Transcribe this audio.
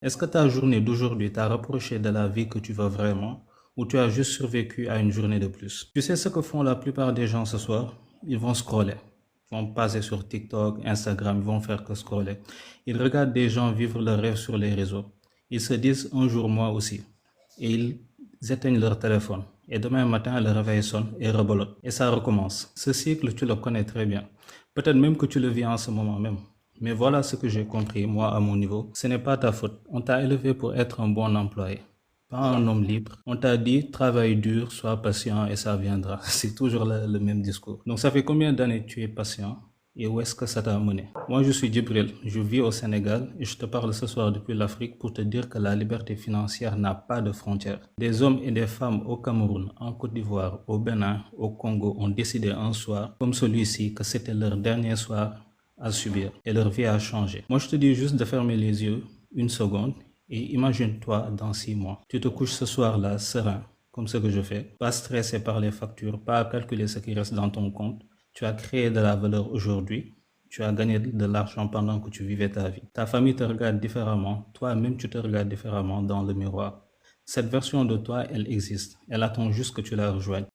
Est-ce que ta journée d'aujourd'hui t'a rapproché de la vie que tu veux vraiment ou tu as juste survécu à une journée de plus? Tu sais ce que font la plupart des gens ce soir? Ils vont scroller. Ils vont passer sur TikTok, Instagram, ils vont faire que scroller. Ils regardent des gens vivre leurs rêves sur les réseaux. Ils se disent un jour moi aussi. Et ils éteignent leur téléphone. Et demain matin, le réveil sonne et rebelote. Et ça recommence. Ce cycle, tu le connais très bien. Peut-être même que tu le vis en ce moment même. Mais voilà ce que j'ai compris, moi, à mon niveau. Ce n'est pas ta faute. On t'a élevé pour être un bon employé, pas un homme libre. On t'a dit, travaille dur, sois patient et ça viendra. C'est toujours le même discours. Donc, ça fait combien d'années que tu es patient et où est-ce que ça t'a mené? Moi, je suis Djibril, je vis au Sénégal et je te parle ce soir depuis l'Afrique pour te dire que la liberté financière n'a pas de frontières. Des hommes et des femmes au Cameroun, en Côte d'Ivoire, au Bénin, au Congo ont décidé un soir, comme celui-ci, que c'était leur dernier soir à subir et leur vie a changé. Moi, je te dis juste de fermer les yeux une seconde et imagine-toi dans 6 mois. Tu te couches ce soir-là serein, comme ce que je fais, pas stressé par les factures, pas à calculer ce qui reste dans ton compte. Tu as créé de la valeur aujourd'hui. Tu as gagné de l'argent pendant que tu vivais ta vie. Ta famille te regarde différemment. Toi-même, tu te regardes différemment dans le miroir. Cette version de toi, elle existe. Elle attend juste que tu la rejoignes.